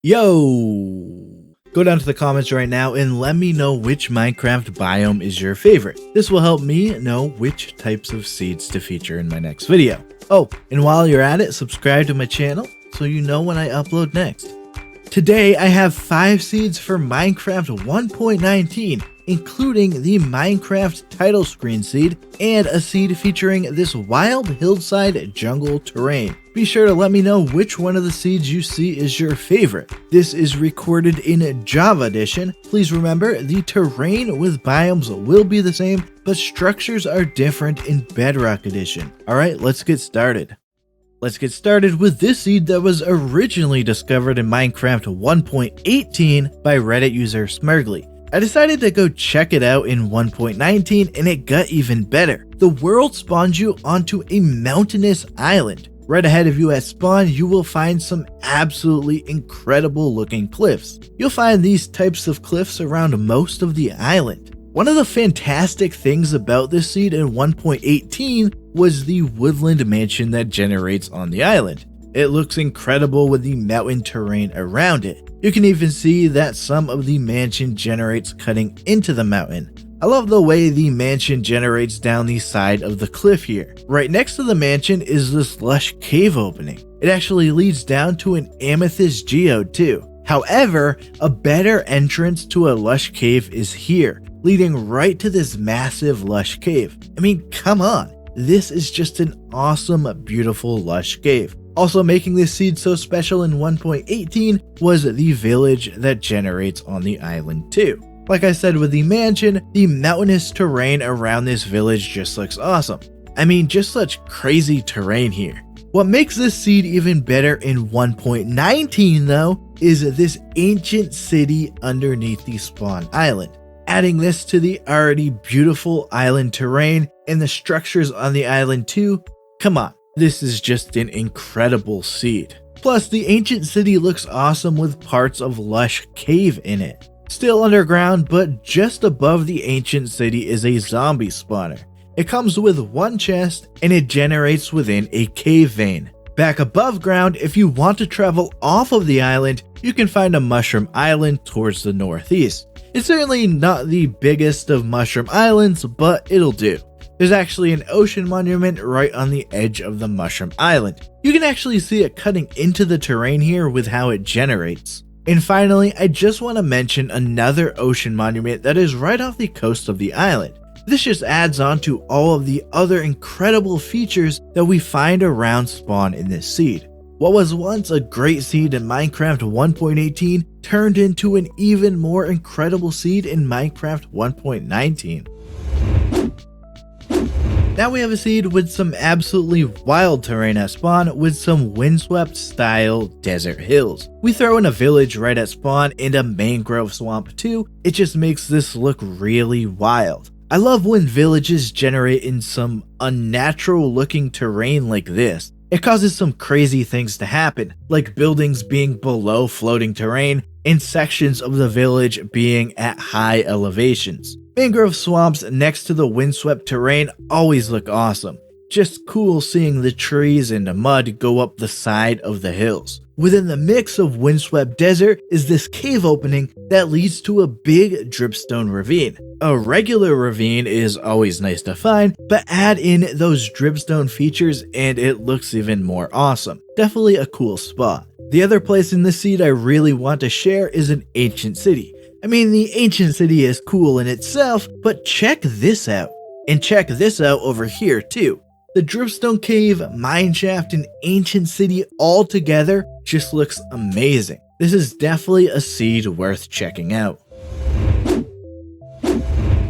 Yo! Go down to the comments right now and let me know which Minecraft biome is your favorite. This will help me know which types of seeds to feature in my next video. Oh, and while you're at it, subscribe to my channel so you know when I upload next. Today I have 5 seeds for Minecraft 1.19, including the Minecraft title screen seed and a seed featuring this wild hillside jungle terrain. Be sure to let me know which one of the seeds you see is your favorite. This is recorded in Java Edition. Please remember, the terrain with biomes will be the same, but structures are different in Bedrock Edition. Alright, let's get started. Let's get started with this seed that was originally discovered in Minecraft 1.18 by Reddit user Smurgly. I decided to go check it out in 1.19 and it got even better. The world spawns you onto a mountainous island. Right ahead of you at spawn, you will find some absolutely incredible looking cliffs. You'll find these types of cliffs around most of the island. One of the fantastic things about this seed in 1.18 was the woodland mansion that generates on the island. It looks incredible with the mountain terrain around it. You can even see that some of the mansion generates cutting into the mountain. I love the way the mansion generates down the side of the cliff here. Right next to the mansion is this lush cave opening. It actually leads down to an amethyst geode too. However, a better entrance to a lush cave is here, leading right to this massive lush cave. I mean, come on. This is just an awesome, beautiful lush cave. Also making this seed so special in 1.18 was the village that generates on the island too. Like I said with the mansion, the mountainous terrain around this village just looks awesome. I mean, just such crazy terrain here. What makes this seed even better in 1.19 though is this ancient city underneath the spawn island. Adding this to the already beautiful island terrain and the structures on the island too, come on, this is just an incredible seed. Plus, the ancient city looks awesome with parts of lush cave in it. Still underground, but just above the ancient city is a zombie spawner. It comes with 1 chest and it generates within a cave vein. Back above ground, if you want to travel off of the island, you can find a mushroom island towards the northeast. It's certainly not the biggest of mushroom islands, but it'll do. There's actually an ocean monument right on the edge of the mushroom island. You can actually see it cutting into the terrain here with how it generates. And finally, I just want to mention another ocean monument that is right off the coast of the island. This just adds on to all of the other incredible features that we find around spawn in this seed. What was once a great seed in Minecraft 1.18 turned into an even more incredible seed in Minecraft 1.19. Now we have a seed with some absolutely wild terrain at spawn with some Windswept style desert hills. We throw in a village right at spawn and a mangrove swamp too. It just makes this look really wild. I love when villages generate in some unnatural looking terrain like this. It causes some crazy things to happen, like buildings being below floating terrain and sections of the village being at high elevations. Mangrove swamps next to the windswept terrain always look awesome. Just cool seeing the trees and the mud go up the side of the hills. Within the mix of windswept desert is this cave opening that leads to a big dripstone ravine. A regular ravine is always nice to find, but add in those dripstone features and it looks even more awesome. Definitely a cool spot. The other place in this seed I really want to share is an ancient city. I mean, the ancient city is cool in itself, but check this out. And check this out over here too. The dripstone cave, mineshaft, and ancient city all together just looks amazing. This is definitely a seed worth checking out.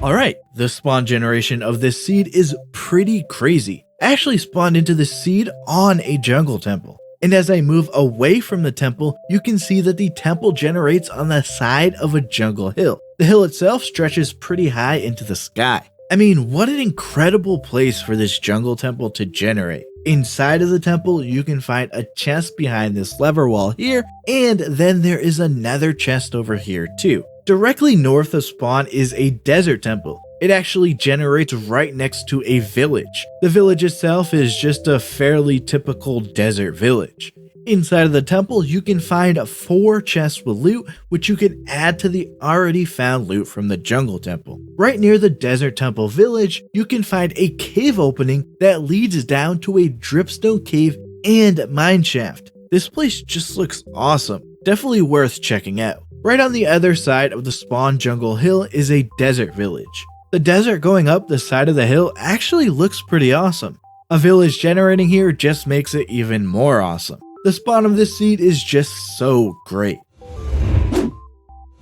Alright, the spawn generation of this seed is pretty crazy. I actually spawned into the seed on a jungle temple. And as I move away from the temple, you can see that the temple generates on the side of a jungle hill. The hill itself stretches pretty high into the sky. I mean, what an incredible place for this jungle temple to generate. Inside of the temple, you can find a chest behind this lever wall here, and then there is another chest over here too. Directly north of spawn is a desert temple. It actually generates right next to a village. The village itself is just a fairly typical desert village. Inside of the temple, you can find 4 chests with loot, which you can add to the already found loot from the jungle temple. Right near the desert temple village, you can find a cave opening that leads down to a dripstone cave and mineshaft. This place just looks awesome, definitely worth checking out. Right on the other side of the spawn jungle hill is a desert village. The desert going up the side of the hill actually looks pretty awesome. A village generating here just makes it even more awesome. The spawn of this seed is just so great.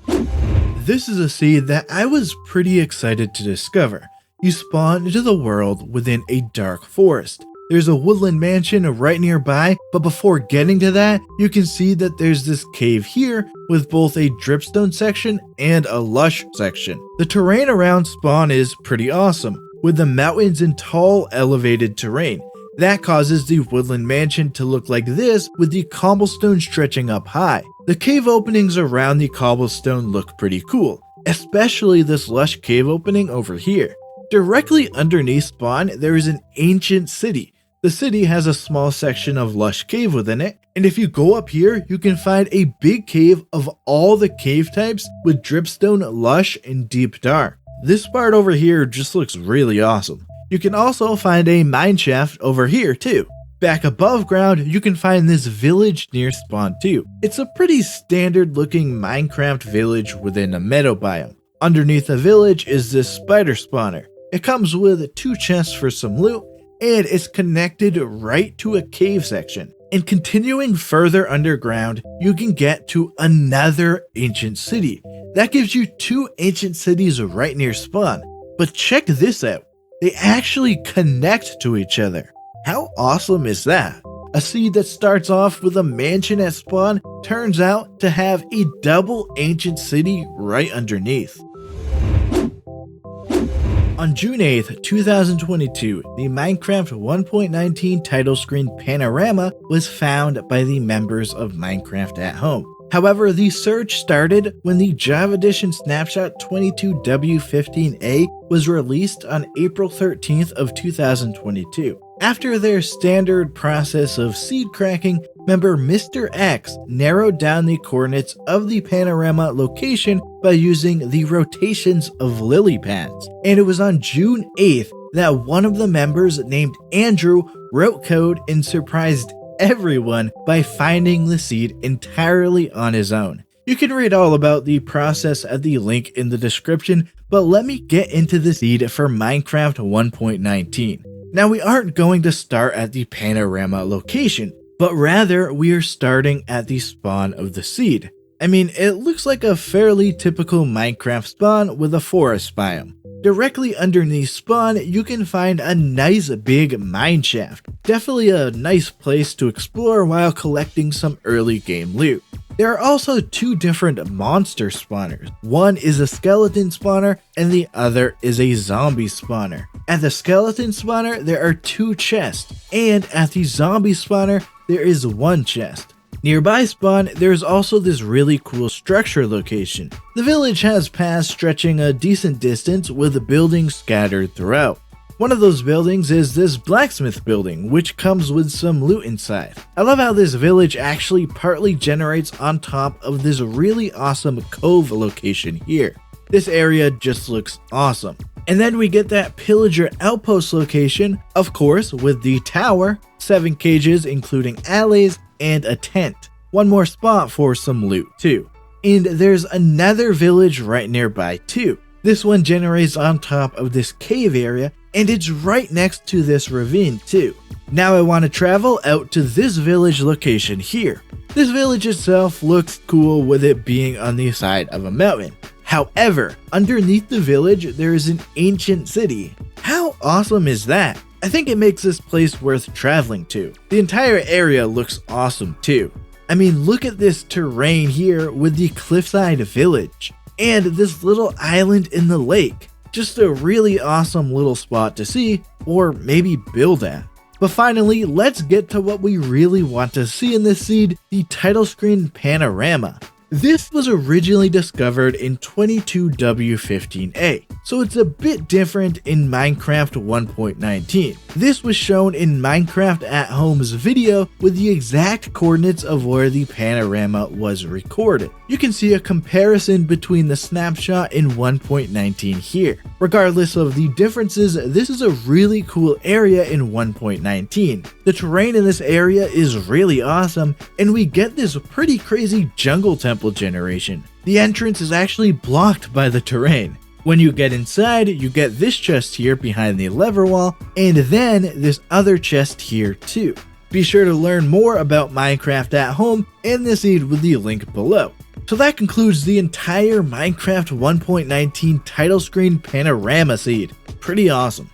This is a seed that I was pretty excited to discover. You spawn into the world within a dark forest. There's a woodland mansion right nearby, but before getting to that, you can see that there's this cave here with both a dripstone section and a lush section. The terrain around spawn is pretty awesome, with the mountains and tall elevated terrain. That causes the woodland mansion to look like this, with the cobblestone stretching up high. The cave openings around the cobblestone look pretty cool, especially this lush cave opening over here. Directly underneath spawn, there is an ancient city. The city has a small section of lush cave within it, and if you go up here, you can find a big cave of all the cave types with dripstone, lush, and deep dark. This part over here just looks really awesome. You can also find a mineshaft over here too. Back above ground, you can find this village near spawn too. It's a pretty standard looking Minecraft village within a meadow biome. Underneath the village is this spider spawner. It comes with 2 chests for some loot, and it's connected right to a cave section. And continuing further underground, you can get to another ancient city. That gives you 2 ancient cities right near spawn. But check this out. They actually connect to each other. How awesome is that? A seed that starts off with a mansion at spawn turns out to have a double ancient city right underneath. On June 8th, 2022, the Minecraft 1.19 title screen Panorama was found by the members of Minecraft at Home. However, the search started when the Java Edition Snapshot 22W15A was released on April 13th of 2022. After their standard process of seed cracking, member Mr. X narrowed down the coordinates of the Panorama location by using the rotations of lily pads. And it was on June 8th that one of the members named Andrew wrote code and surprised everyone by finding the seed entirely on his own. You can read all about the process at the link in the description, but let me get into the seed for Minecraft 1.19. Now, we aren't going to start at the Panorama location, but rather we are starting at the spawn of the seed. I mean, it looks like a fairly typical Minecraft spawn with a forest biome. Directly underneath spawn, you can find a nice big mineshaft. Definitely a nice place to explore while collecting some early game loot. There are also 2 different monster spawners. One is a skeleton spawner and the other is a zombie spawner. At the skeleton spawner, there are 2 chests, and at the zombie spawner, there is 1 chest. Nearby spawn, there's also this really cool structure location. The village has paths stretching a decent distance with buildings scattered throughout. One of those buildings is this blacksmith building, which comes with some loot inside. I love how this village actually partly generates on top of this really awesome cove location here. This area just looks awesome. And then we get that pillager outpost location, of course, with the tower, 7 cages including alleys, and a tent. One more spot for some loot too. And there's another village right nearby too. This one generates on top of this cave area, and it's right next to this ravine too. Now I want to travel out to this village location here. This village itself looks cool with it being on the side of a mountain. However, underneath the village there is an ancient city. How awesome is that? I think it makes this place worth traveling to. The entire area looks awesome too. I mean, look at this terrain here with the cliffside village and this little island in the lake. Just a really awesome little spot to see, or maybe build at. But finally, let's get to what we really want to see in this seed, the title screen Panorama. This was originally discovered in 22W15A, so it's a bit different in Minecraft 1.19. This was shown in Minecraft at Home's video with the exact coordinates of where the panorama was recorded. You can see a comparison between the snapshot in 1.19 here. Regardless of the differences, this is a really cool area in 1.19. The terrain in this area is really awesome, and we get this pretty crazy jungle temple generation. The entrance is actually blocked by the terrain. When you get inside, you get this chest here behind the lever wall, and then this other chest here too. Be sure to learn more about Minecraft at Home and the seed with the link below. So that concludes the entire Minecraft 1.19 title screen panorama seed. Pretty awesome.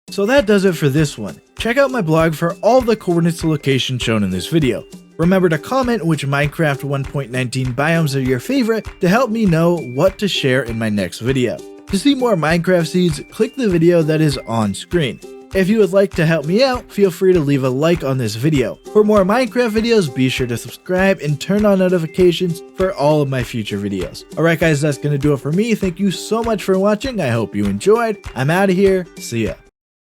So that does it for this one. Check out my blog for all the coordinates to location shown in this video. Remember to comment which Minecraft 1.19 biomes are your favorite to help me know what to share in my next video. To see more Minecraft seeds, click the video that is on screen. If you would like to help me out, feel free to leave a like on this video. For more Minecraft videos, be sure to subscribe and turn on notifications for all of my future videos. Alright guys, that's gonna do it for me. Thank you so much for watching. I hope you enjoyed. I'm out of here. See ya.